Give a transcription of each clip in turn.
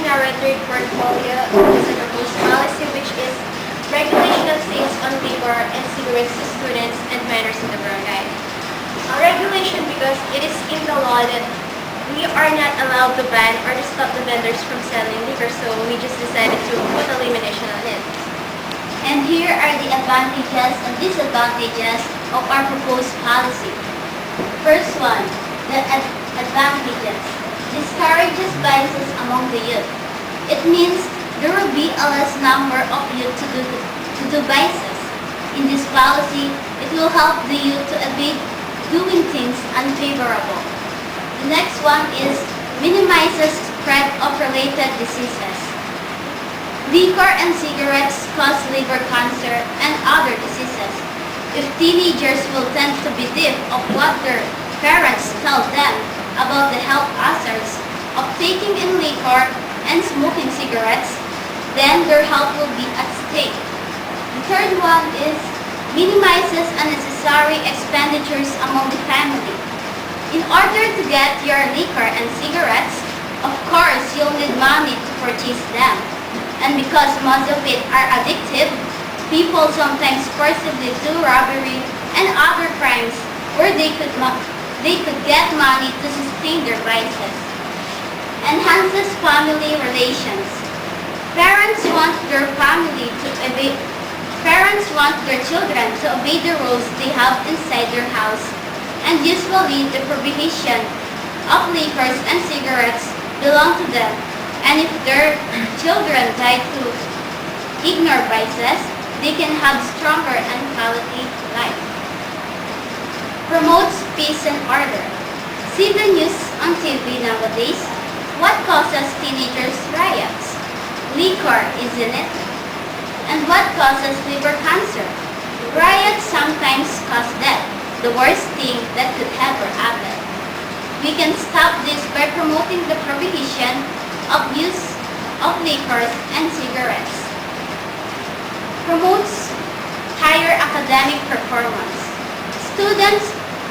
our third portfolio is a proposed policy which is regulation of sales on liquor and cigarettes to students and minors in the barangay. Regulation because it is in the law that we are not allowed to ban or to stop the vendors from selling liquor, so we just decided to put a limitation on it. And here are the advantages and disadvantages of our proposed policy. First one, the advantages. Discourages vices among the youth. It means there will be a less number of youth to do vices. In this policy, it will help the youth to evade doing things unfavorable. The next one is minimizes spread of related diseases. Liquor and cigarettes cause liver cancer and other diseases. If teenagers will tend to be deaf of what their parents tell them about the health hazards of taking in liquor and smoking cigarettes, then their health will be at stake. The third one is minimizes unnecessary expenditures among the family. In order to get your liquor and cigarettes, of course you'll need money to purchase them. And because most of it are addictive, people sometimes forcibly do robbery and other crimes where they could get money to sustain their vices. Enhances family relations. Parents want their children to obey the rules they have inside their house, and usually the prohibition of liquors and cigarettes belong to them. And if their children die to ignore vices, they can have stronger and quality life. Promotes peace and order. See the news on TV nowadays. What causes teenagers riots? Liquor, isn't it? And what causes liver cancer? Riots sometimes cause death, the worst thing that could ever happen. We can stop this by promoting the prohibition of use of liquors and cigarettes. Promotes higher academic performance. Students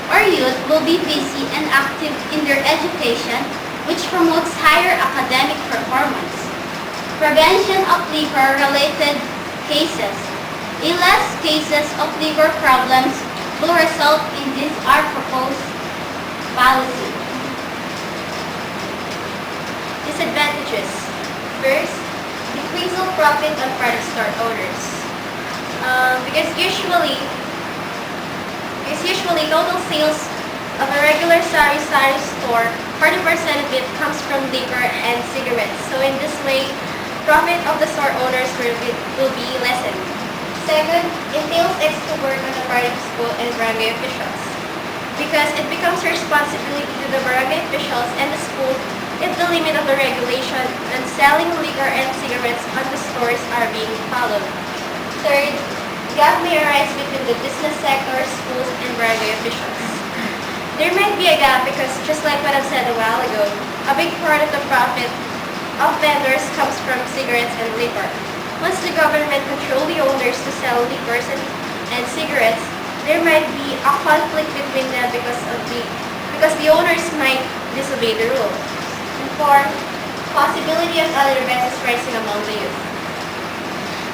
or youth will be busy and active in their education, which promotes higher academic performance. Prevention of liquor-related cases. In less cases of liver problems will result in this our proposed policy. Disadvantages. First, decrease of profit on part of store owners. Because usually total sales of a regular sari-sari store, 40% of it comes from liquor and cigarettes. So in this way, profit of the store owners will be lessened. Second, entails extra work on the part of school and barangay officials. Because it becomes a responsibility to the barangay officials and the school if the limit of the regulation on selling liquor and cigarettes on the stores are being followed. Third, gap may arise between the business sector, schools, and barangay officials. There might be a gap because, just like what I've said a while ago, a big part of the profit of vendors comes from cigarettes and liquor. Once the government controls the owners to sell liquors and cigarettes, there might be a conflict between them because the owners might disobey the rule. And fourth, possibility of other vices rising among the youth.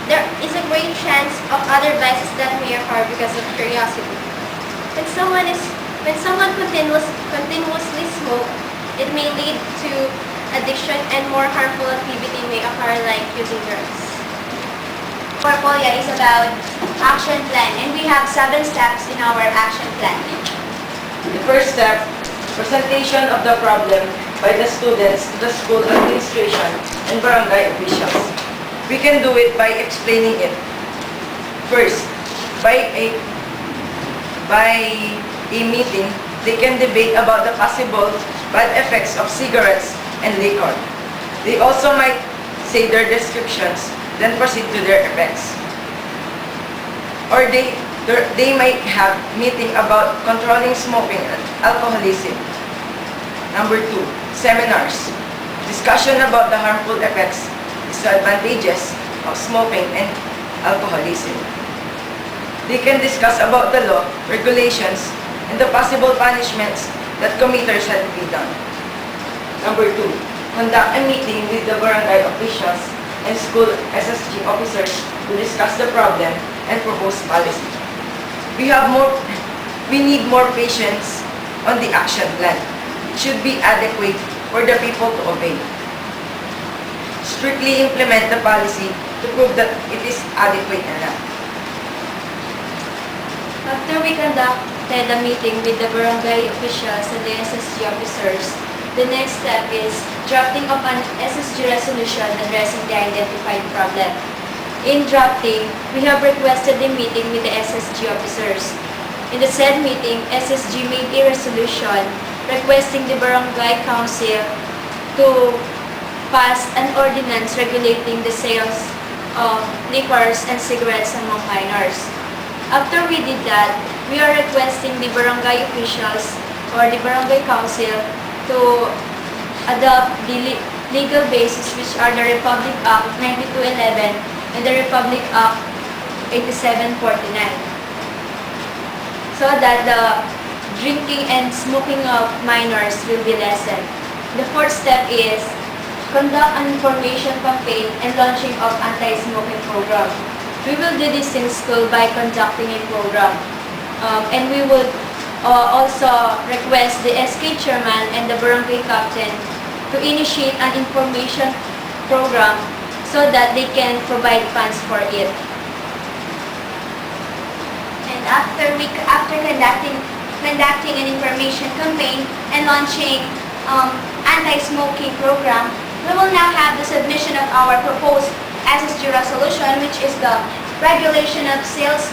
There is a great chance of other vices that may occur because of curiosity. When someone continuously smokes, it may lead to addiction and more harmful activity may occur like using drugs. Portfolio is about action plan, and we have 7 steps in our action plan. The first step, presentation of the problem by the students to the school administration and barangay officials. We can do it by explaining it. First, by a meeting, they can debate about the possible bad effects of cigarettes and liquor. They also might say their descriptions, then proceed to their effects. Or they might have meeting about controlling smoking and alcoholism. Number 2, seminars. Discussion about the harmful effects, disadvantages of smoking and alcoholism. They can discuss about the law, regulations, and the possible punishments that committers had to be done. Number 2, conduct a meeting with the barangay officials and school SSG officers to discuss the problem and propose policy. We need more patience on the action plan. It should be adequate for the people to obey. Strictly implement the policy to prove that it is adequate enough. After we conducted a meeting with the barangay officials and the SSG officers, the next step is drafting of an SSG resolution addressing the identified problem. In drafting, we have requested a meeting with the SSG officers. In the said meeting, SSG made a resolution requesting the barangay council to pass an ordinance regulating the sales of liquors and cigarettes among minors. After we did that, we are requesting the barangay officials or the barangay council to adopt the legal basis, which are the Republic Act 9211 and the Republic Act 8749, so that the drinking and smoking of minors will be lessened. The fourth step is conduct an information campaign and launching of anti-smoking program. We will do this in school by conducting a program. And we would also request the SK chairman and the barangay captain to initiate an information program so that they can provide funds for it. And after conducting an information campaign and launching anti-smoking program, we will now have the submission of our proposed SSG resolution, which is the regulation of sales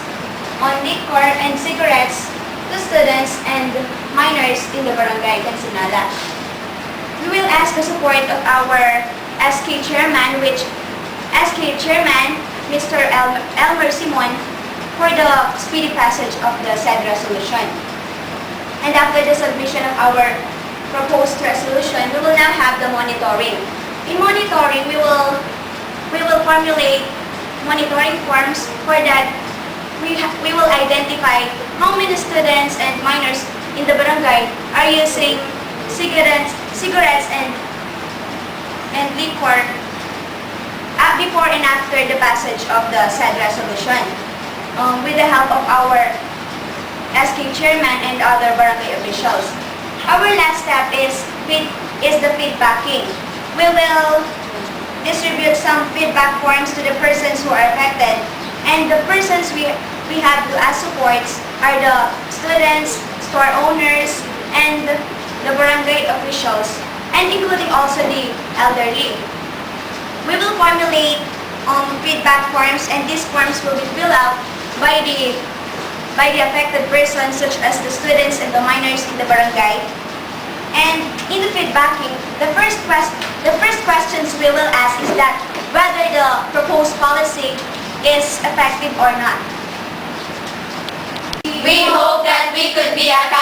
on liquor and cigarettes to students and minors in the barangay Caninsala. We will ask the support of our SK chairman, Mr. Elmer Simon, for the speedy passage of the said resolution. And after the submission of our proposed resolution, we will now have the monitoring. In monitoring, we will formulate monitoring forms. For that, we will identify how many students and minors in the barangay are using cigarettes and liquor before and after the passage of the said resolution, with the help of our SK chairman and other barangay officials. Our last step is the feedbacking. We will distribute some feedback forms to the persons who are affected, and the persons we have to ask supports are the students, store owners, and the barangay officials, and including also the elderly. We will formulate feedback forms, and these forms will be filled out by the affected persons, such as the students and the minors in the barangay. And in the feedbacking, the first questions we will ask is that whether the proposed policy is effective or not. We hope that we could be accountable